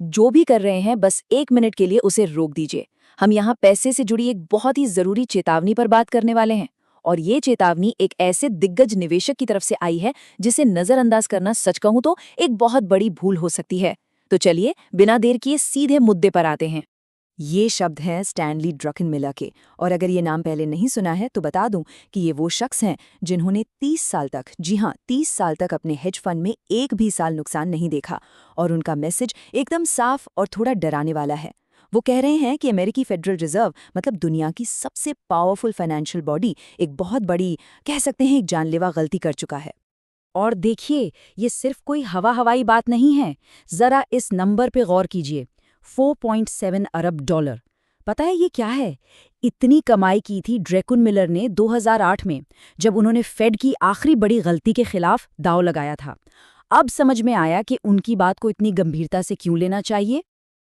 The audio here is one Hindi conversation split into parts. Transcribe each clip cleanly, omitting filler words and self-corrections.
जो भी कर रहे हैं बस 1 मिनट के लिए उसे रोक दीजिए। हम यहाँ पैसे से जुड़ी एक बहुत ही जरूरी चेतावनी पर बात करने वाले हैं। और ये चेतावनी एक ऐसे दिग्गज निवेशक की तरफ से आई है जिसे नजरअंदाज करना सच कहूं तो एक बहुत बड़ी भूल हो सकती है। तो चलिए बिना देर किए सीधे मुद्दे पर आते हैं। ये शब्द हैं स्टैनली ड्रकनमिलर के, और अगर ये नाम पहले नहीं सुना है तो बता दूं कि ये वो शख्स हैं जिन्होंने 30 साल तक, जी हाँ 30 साल तक अपने हेज फंड में एक भी साल नुकसान नहीं देखा। और उनका मैसेज एकदम साफ और थोड़ा डराने वाला है। वो कह रहे हैं कि अमेरिकी फेडरल रिजर्व मतलब दुनिया की सबसे पावरफुल फाइनेंशियल बॉडी एक बहुत बड़ी, कह सकते हैं एक जानलेवा गलती कर चुका है। और देखिए, ये सिर्फ कोई हवाई बात नहीं है। जरा इस नंबर पे गौर कीजिए, 4.7 अरब डॉलर। पता है ये क्या है? इतनी कमाई की थी ड्रैकनमिलर ने 2008 में, जब उन्होंने फेड की आखिरी बड़ी गलती के खिलाफ दांव लगाया था। अब समझ में आया कि उनकी बात को इतनी गंभीरता से क्यों लेना चाहिए।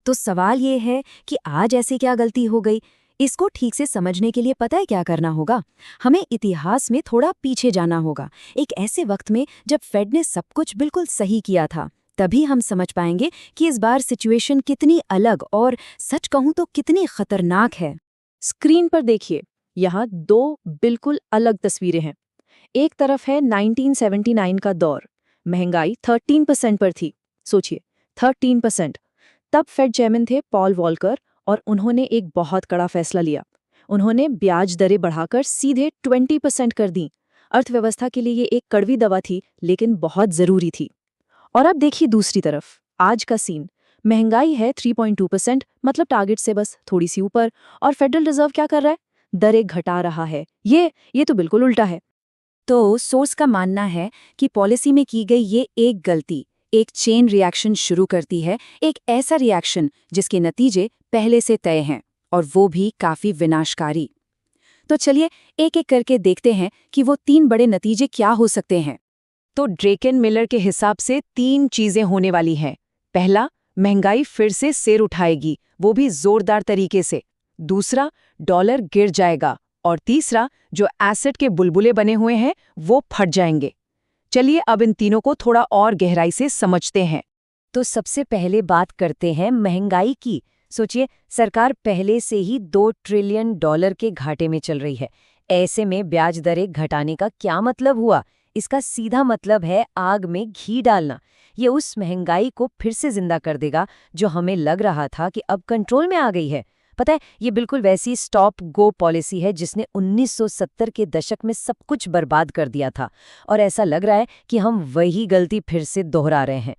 तो सवाल ये है कि आज ऐसी क्या गलती हो गई? इसको ठीक से समझने के लिए पता है क्या करना होगा? हमें इतिहास में थोड़ा पीछे जाना होगा, एक ऐसे वक्त में जब फेड ने सब कुछ बिल्कुल सही किया था। तभी हम समझ पाएंगे कि इस बार सिचुएशन कितनी अलग और सच कहूं तो कितनी खतरनाक है। स्क्रीन पर देखिए, यहाँ दो बिल्कुल अलग तस्वीरें हैं। एक तरफ है 1979 का दौर, महंगाई 13% पर थी। सोचिए, 13%। तब फेड चेयरमैन थे पॉल वॉलकर और उन्होंने एक बहुत कड़ा फैसला लिया। उन्होंने ब्याज दरें बढ़ाकर सीधे 20% कर दी। अर्थव्यवस्था के लिए ये एक कड़वी दवा थी, लेकिन बहुत जरूरी थी। और अब देखिए दूसरी तरफ, आज का सीन। महंगाई है 3.2%, मतलब टारगेट से बस थोड़ी सी ऊपर, और फेडरल रिजर्व क्या कर रहा है? दरें घटा रहा है। ये तो बिल्कुल उल्टा है। तो सोर्स का मानना है कि पॉलिसी में की गई ये एक गलती एक चेन रिएक्शन शुरू करती है, एक ऐसा रिएक्शन जिसके नतीजे पहले से तय हैं, और वो भी काफी विनाशकारी। तो चलिए एक एक करके देखते हैं कि वो 3 बड़े नतीजे क्या हो सकते हैं। तो ड्रैकनमिलर के हिसाब से 3 चीजें होने वाली हैं। पहला, महंगाई फिर से सिर उठाएगी, वो भी जोरदार तरीके से। दूसरा, डॉलर गिर जाएगा। और तीसरा, जो एसेट के बुलबुले बने हुए हैं वो फट जाएंगे। चलिए अब इन तीनों को थोड़ा और गहराई से समझते हैं। तो सबसे पहले बात करते हैं महंगाई की। सोचिए, सरकार पहले से ही $2 ट्रिलियन के घाटे में चल रही है। ऐसे में ब्याज दरें घटाने का क्या मतलब हुआ? इसका सीधा मतलब है आग में घी डालना। ये उस महंगाई को फिर से जिंदा कर देगा जो हमें लग रहा था कि अब कंट्रोल में आ गई है। पता है, ये बिल्कुल वैसी स्टॉप गो पॉलिसी है जिसने 1970 के दशक में सब कुछ बर्बाद कर दिया था, और ऐसा लग रहा है कि हम वही गलती फिर से दोहरा रहे हैं।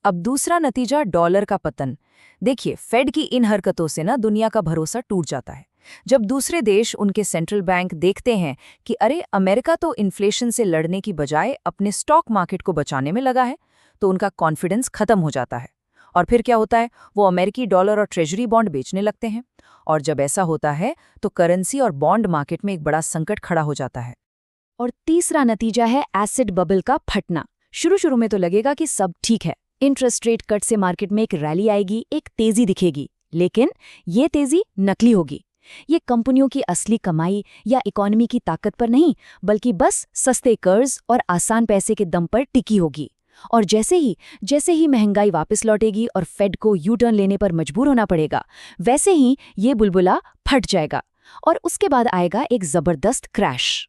अब दूसरा नतीजा, डॉलर का पतन। देखिए, फेड की इन हरकतों से ना दुनिया का भरोसा टूट जाता है। जब दूसरे देश, उनके सेंट्रल बैंक देखते हैं कि अरे अमेरिका तो इन्फ्लेशन से लड़ने की बजाय अपने स्टॉक मार्केट को बचाने में लगा है, तो उनका कॉन्फिडेंस खत्म हो जाता है। और फिर क्या होता है? वो अमेरिकी डॉलर और ट्रेजरी बॉन्ड बेचने लगते हैं। और जब ऐसा होता है तो करेंसी और बॉन्ड मार्केट में एक बड़ा संकट खड़ा हो जाता है। और तीसरा नतीजा है एसिड बबल का फटना। शुरू शुरू में तो लगेगा कि सब ठीक है, इंटरेस्ट रेट कट से मार्केट में एक रैली आएगी, एक तेजी दिखेगी, लेकिन ये तेजी नकली होगी। ये कंपनियों की असली कमाई या इकोनॉमी की ताकत पर नहीं, बल्कि बस सस्ते कर्ज और आसान पैसे के दम पर टिकी होगी। और जैसे ही महंगाई वापस लौटेगी और फेड को यू टर्न लेने पर मजबूर होना पड़ेगा, वैसे ही ये बुलबुला फट जाएगा और उसके बाद आएगा एक जबरदस्त क्रैश।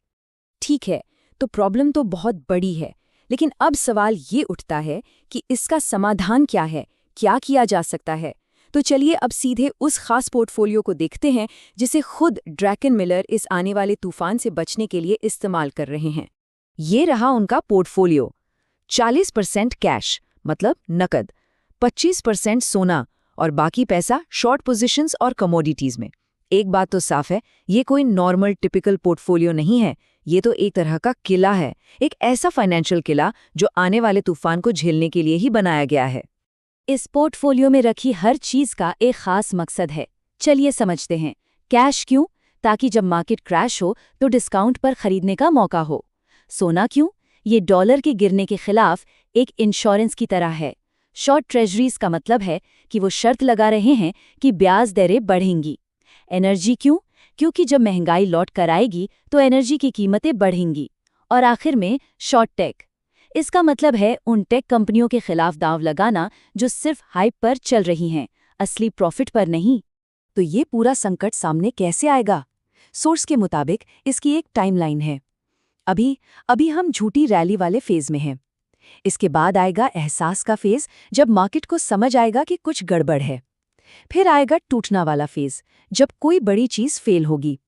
ठीक है, तो प्रॉब्लम तो बहुत बड़ी है, लेकिन अब सवाल ये उठता है कि इसका समाधान क्या है, क्या किया जा सकता है। तो चलिए अब सीधे उस खास पोर्टफोलियो को देखते हैं जिसे खुद ड्रैकनमिलर इस आने वाले तूफान से बचने के लिए इस्तेमाल कर रहे हैं। ये रहा उनका पोर्टफोलियो। 40% कैश मतलब नकद, 25% सोना और बाकी पैसा शॉर्ट पोजीशंस और कमोडिटीज में। एक बात तो साफ है, ये कोई नॉर्मल टिपिकल पोर्टफोलियो नहीं है। ये तो एक तरह का किला है, एक ऐसा फाइनेंशियल किला जो आने वाले तूफान को झेलने के लिए ही बनाया गया है। इस पोर्टफोलियो में रखी हर चीज का एक खास मकसद है। चलिए समझते हैं। कैश क्यों? ताकि जब मार्केट क्रैश हो तो डिस्काउंट पर खरीदने का मौका हो। सोना क्यों? ये डॉलर के गिरने के खिलाफ एक इंश्योरेंस की तरह है। शॉर्ट ट्रेजरीज का मतलब है कि वो शर्त लगा रहे हैं कि ब्याज दरें बढ़ेंगी। एनर्जी क्यों? क्योंकि जब महंगाई लौट कर आएगी तो एनर्जी की कीमतें बढ़ेंगी। और आखिर में शॉर्ट टेक। इसका मतलब है उन टेक कंपनियों के खिलाफ दांव लगाना जो सिर्फ हाइप पर चल रही हैं, असली प्रॉफिट पर नहीं। तो ये पूरा संकट सामने कैसे आएगा? सोर्स के मुताबिक इसकी एक टाइमलाइन है। अभी अभी हम झूठी रैली वाले फेज में हैं। इसके बाद आएगा एहसास का फेज, जब मार्केट को समझ आएगा कि कुछ गड़बड़ है। फिर आएगा टूटना वाला फेज, जब कोई बड़ी चीज फेल होगी।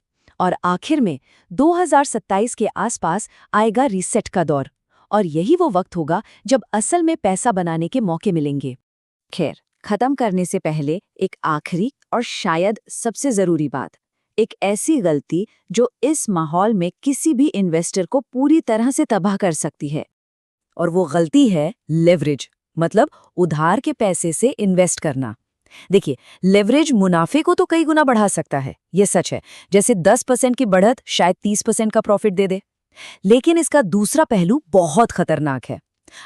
और आखिर में 2027 के आसपास आएगा रीसेट का दौर, और यही वो वक्त होगा जब असल में पैसा बनाने के मौके मिलेंगे। खैर, खत्म करने से पहले एक आखिरी और शायद सबसे जरूरी बात, एक ऐसी गलती जो इस माहौल में किसी भी इन्वेस्टर को पूरी तरह से तबाह कर सकती है। और वो गलती है लेवरेज, मतलब उधार के पैसे से इन्वेस्ट करना। देखिए, लेवरेज मुनाफे को तो कई गुना बढ़ा सकता है, ये सच है। जैसे 10% की बढ़त शायद 30% का प्रॉफिट दे दे। लेकिन इसका दूसरा पहलू बहुत खतरनाक है।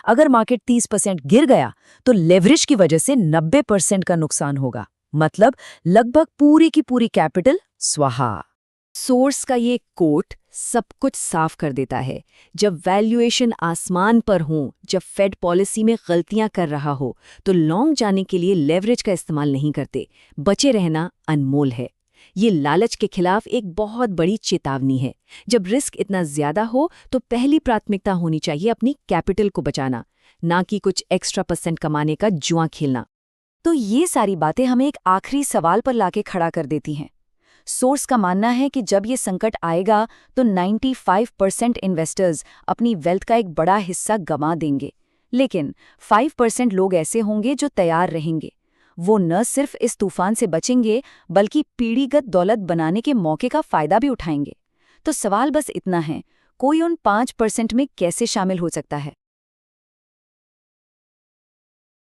अगर मार्केट 30% गिर गया तो लेवरेज की वजह से 90% का नुकसान होगा, मतलब लगभग पूरी की पूरी कैपिटल स्वाहा। सोर्स का ये कोट सब कुछ साफ कर देता है। जब वैल्यूएशन आसमान पर हो, जब फेड पॉलिसी में गलतियां कर रहा हो, तो लॉन्ग जाने के लिए लेवरेज का इस्तेमाल नहीं करते। बचे रहना अनमोल है। ये लालच के खिलाफ एक बहुत बड़ी चेतावनी है। जब रिस्क इतना ज्यादा हो तो पहली प्राथमिकता होनी चाहिए अपनी कैपिटल को बचाना, ना कि कुछ एक्स्ट्रा % कमाने का जुआ खेलना। तो ये सारी बातें हमें एक आखिरी सवाल पर लाके खड़ा कर देती हैं। सोर्स का मानना है कि जब ये संकट आएगा तो 95% इन्वेस्टर्स अपनी वेल्थ का एक बड़ा हिस्सा गंवा देंगे, लेकिन 5% लोग ऐसे होंगे जो तैयार रहेंगे। वो न सिर्फ इस तूफान से बचेंगे बल्कि पीढ़ीगत दौलत बनाने के मौके का फायदा भी उठाएंगे। तो सवाल बस इतना है, कोई उन 5% में कैसे शामिल हो सकता है?